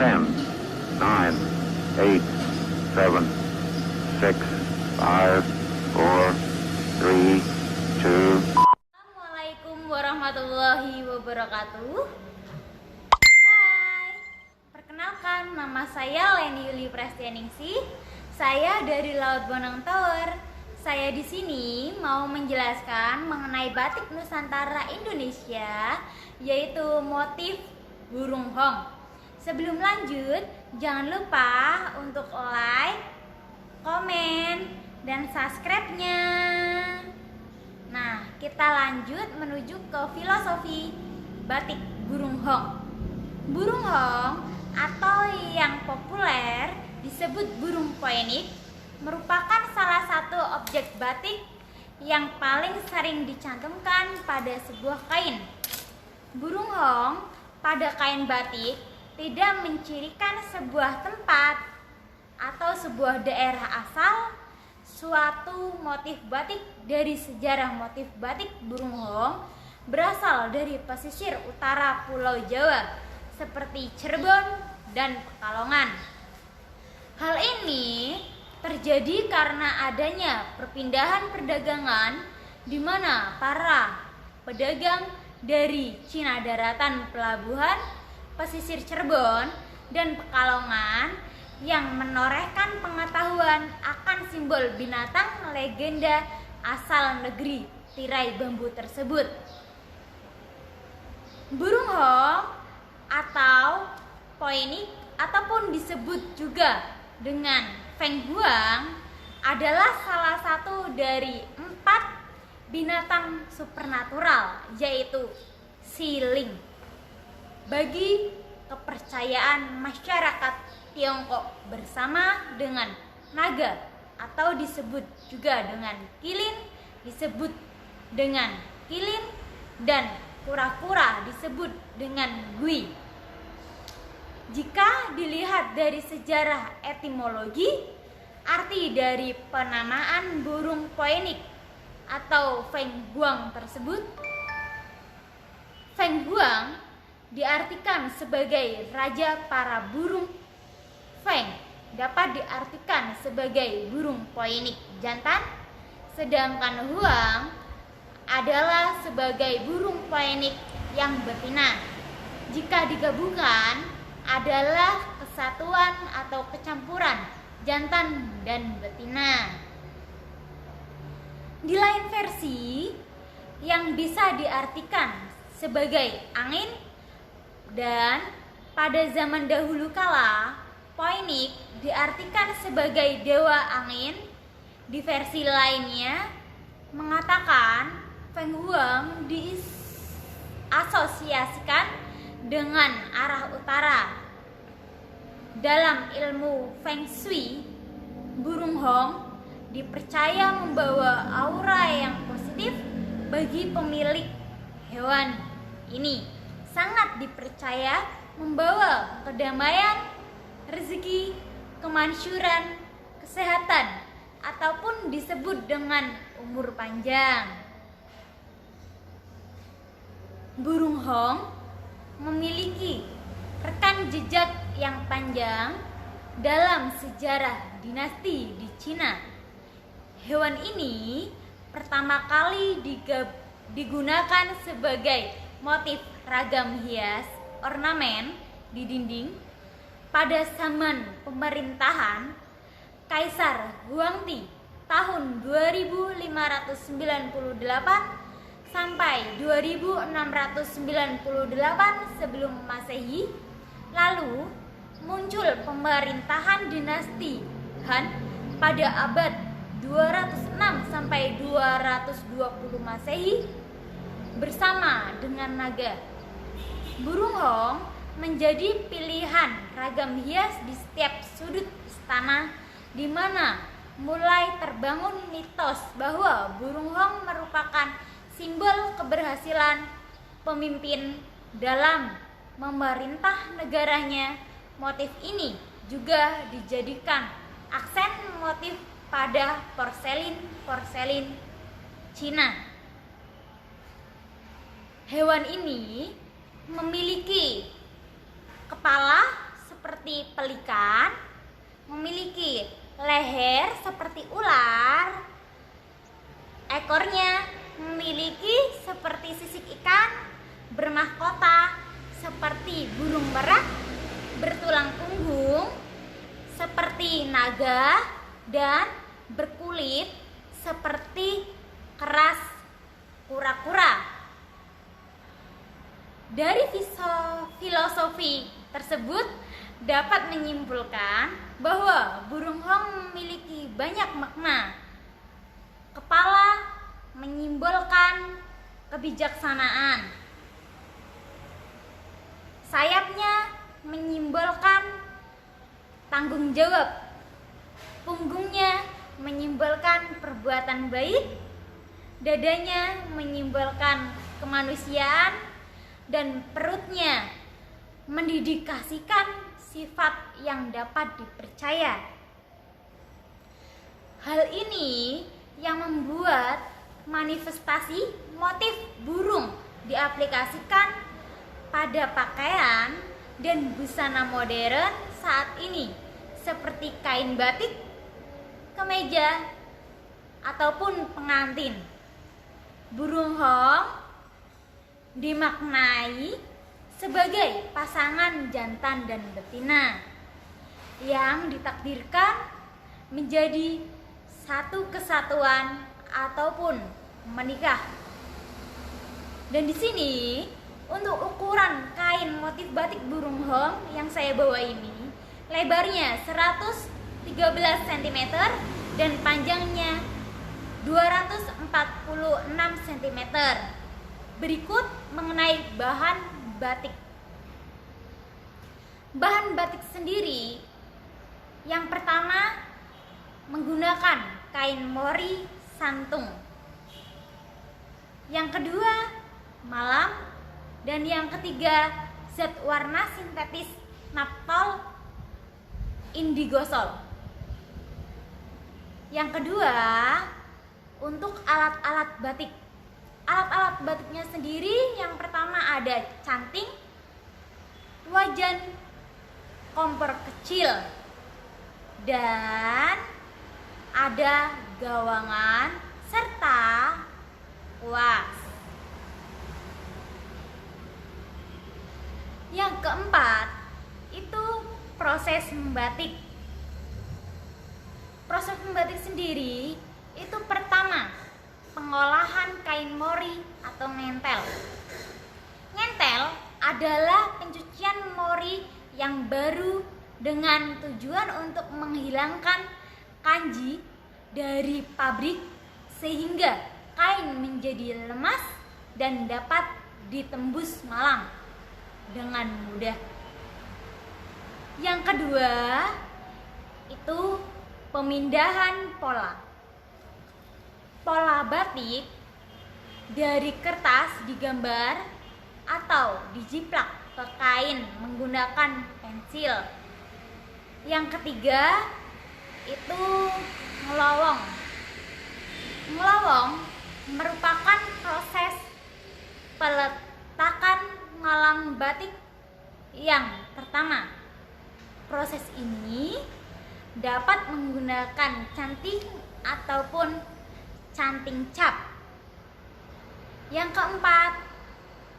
10, 9, 8, 7, 6, 5, 4, 3, 2. Assalamualaikum warahmatullahi wabarakatuh. Hai, perkenalkan nama saya Leni Yuli Prestianingsih. Saya dari Laut Bonang Tower. Saya di sini mau menjelaskan mengenai batik Nusantara Indonesia, yaitu motif burung hong. Sebelum lanjut, jangan lupa untuk like, komen, dan subscribe-nya. Nah, kita lanjut menuju ke filosofi batik burung hong. Burung hong atau yang populer disebut burung poenik merupakan salah satu objek batik yang paling sering dicantumkan pada sebuah kain. Burung hong pada kain batik tidak mencirikan sebuah tempat atau sebuah daerah asal. Suatu motif batik dari sejarah motif batik burung hong berasal dari pesisir utara Pulau Jawa seperti Cirebon dan Pekalongan. Hal ini terjadi karena adanya perpindahan perdagangan di mana para pedagang dari Cina daratan pelabuhan, pesisir Cirebon, dan Pekalongan yang menorehkan pengetahuan akan simbol binatang legenda asal negeri tirai bambu tersebut. Burung hong atau poenik ataupun disebut juga dengan feng huang adalah salah satu dari 4 binatang supernatural, yaitu siling. Bagi kepercayaan masyarakat Tiongkok bersama dengan naga atau disebut juga dengan kilin, disebut dengan kilin, dan kura-kura disebut dengan gui. Jika dilihat dari sejarah etimologi, arti dari penamaan burung poenik atau feng huang tersebut, feng huang diartikan sebagai raja para burung. Feng dapat diartikan sebagai burung poenik jantan, sedangkan huang adalah sebagai burung poenik yang betina. Jika digabungkan adalah kesatuan atau kecampuran jantan dan betina. Di lain versi yang bisa diartikan sebagai angin, dan pada zaman dahulu kala poenik diartikan sebagai dewa angin. Di versi lainnya mengatakan feng huang diasosiasikan dengan arah utara. Dalam ilmu feng shui, burung hong dipercaya membawa aura yang positif bagi pemilik hewan ini. Sangat dipercaya membawa kedamaian, rezeki, kemansyuran, kesehatan, ataupun disebut dengan umur panjang. Burung hong memiliki rekam jejak yang panjang dalam sejarah dinasti di Cina. Hewan ini pertama kali digunakan sebagai motif ragam hias ornamen di dinding pada zaman pemerintahan Kaisar Huangdi tahun 2598 sampai 2698 sebelum Masehi. Lalu muncul pemerintahan dinasti Han pada abad 206 sampai 220 Masehi bersama dengan naga. Burung hong menjadi pilihan ragam hias di setiap sudut istana, di mana mulai terbangun mitos bahwa burung hong merupakan simbol keberhasilan pemimpin dalam memerintah negaranya. Motif ini juga dijadikan aksen motif pada porselin Cina. Hewan ini memiliki kepala seperti seperti pelikan, memiliki leher seperti ular, ekornya memiliki seperti sisik ikan, bermahkota seperti burung merak, bertulang punggung seperti naga, dan berkulit seperti keras kura-kura. Dari filosofi tersebut dapat menyimpulkan bahwa burung hong memiliki banyak makna. Kepala menyimbolkan kebijaksanaan. Sayapnya menyimbolkan tanggung jawab. Punggungnya menyimbolkan perbuatan baik. Dadanya menyimbolkan kemanusiaan. Dan perutnya mendedikasikan sifat yang dapat dipercaya. Hal ini yang membuat manifestasi motif burung diaplikasikan pada pakaian dan busana modern saat ini, seperti kain batik, kemeja, ataupun pengantin. Burung hong dimaknai sebagai pasangan jantan dan betina yang ditakdirkan menjadi satu kesatuan ataupun menikah. Dan di sini untuk ukuran kain motif batik burung hong yang saya bawa ini, lebarnya 113 cm dan panjangnya 246 cm. Berikut mengenai bahan batik. Bahan batik sendiri, yang pertama menggunakan kain mori santung. Yang kedua malam, dan yang ketiga zat warna sintetis naphthol indigosol. Yang kedua untuk alat-alat batik. Alat-alat batiknya sendiri, yang pertama ada canting, wajan, kompor kecil, dan ada gawangan serta kuas. Yang keempat itu proses membatik. Proses membatik sendiri itu pertama pengolahan kain mori atau ngentel. Ngentel adalah pencucian mori yang baru dengan tujuan untuk menghilangkan kanji dari pabrik sehingga kain menjadi lemas dan dapat ditembus malam dengan mudah. Yang kedua itu pemindahan pola. Pola batik dari kertas digambar atau dijiplak ke kain menggunakan pensil. Yang ketiga itu ngelowong. Ngelowong merupakan proses peletakan ngalam batik yang pertama. Proses ini dapat menggunakan canting ataupun canting cap. Yang keempat,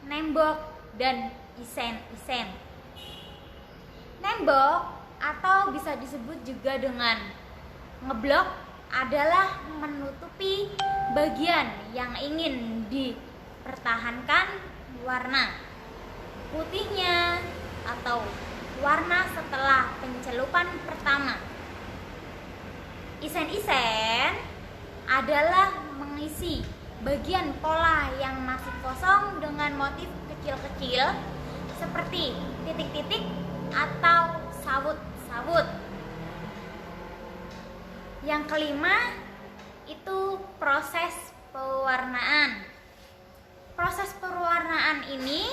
nembok dan isen-isen. Nembok atau bisa disebut juga dengan ngeblok adalah menutupi bagian yang ingin dipertahankan warna putihnya atau warna setelah pencelupan pertama. Isen-isen adalah mengisi bagian pola yang masih kosong dengan motif kecil-kecil seperti titik-titik atau sawut-sawut. Yang kelima itu proses pewarnaan. Proses pewarnaan ini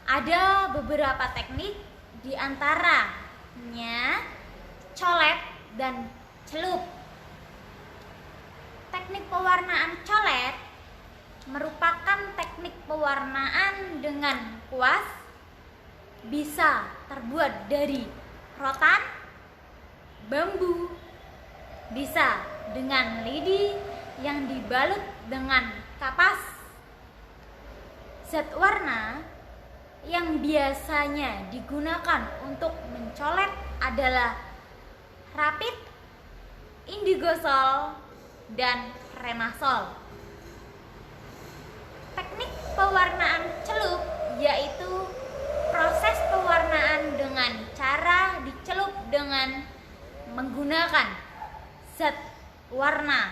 ada beberapa teknik, diantaranya colet dan celup. Teknik pewarnaan colet merupakan teknik pewarnaan dengan kuas, bisa terbuat dari rotan, bambu, bisa dengan lidi yang dibalut dengan kapas. Zat warna yang biasanya digunakan untuk mencoret adalah rapid, indigosol, dan remasol. Teknik pewarnaan celup yaitu proses pewarnaan dengan cara dicelup dengan menggunakan zat warna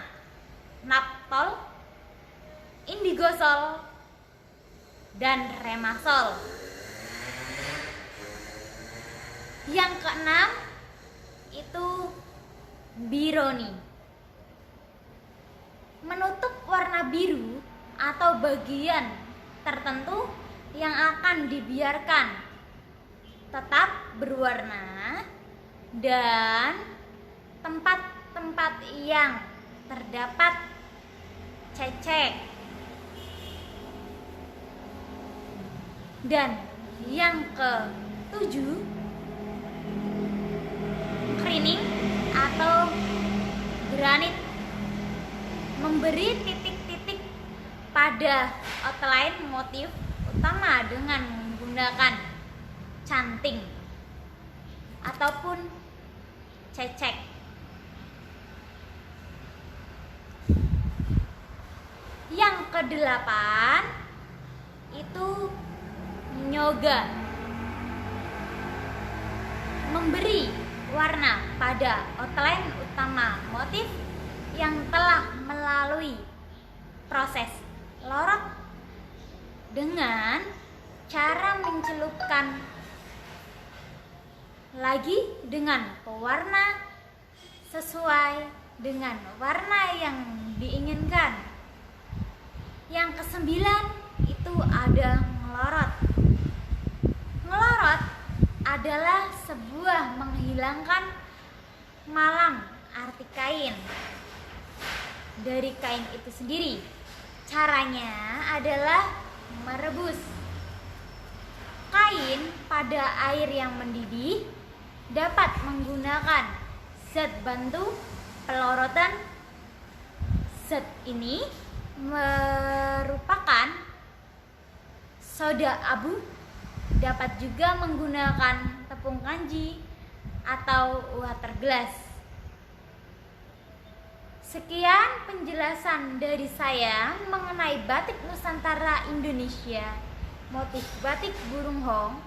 naptol, indigosol, dan remasol. Yang keenam itu bironi. Menutup warna biru atau bagian tertentu yang akan dibiarkan tetap berwarna dan tempat-tempat yang terdapat cecek. Dan yang ketujuh, cleaning atau granit. Memberi titik-titik pada outline motif utama dengan menggunakan canting ataupun cecek. Yang kedelapan itu nyoga. Memberi warna pada outline utama motif yang telah melalui proses lorot dengan cara mencelupkan lagi dengan pewarna sesuai dengan warna yang diinginkan. Yang kesembilan itu ada ngelorot. Ngelorot adalah sebuah menghilangkan malang arti kain dari kain itu sendiri. Caranya adalah merebus kain pada air yang mendidih. Dapat menggunakan zat bantu pelorotan. Zat ini merupakan soda abu. Dapat juga menggunakan tepung kanji atau water glass. Sekian penjelasan dari saya mengenai batik Nusantara Indonesia, motif batik burung hong.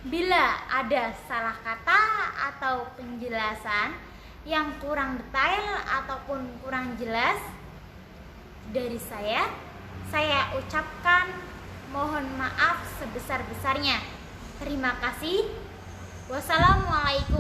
Bila ada salah kata atau penjelasan yang kurang detail ataupun kurang jelas dari saya ucapkan mohon maaf sebesar-besarnya. Terima kasih. Wassalamualaikum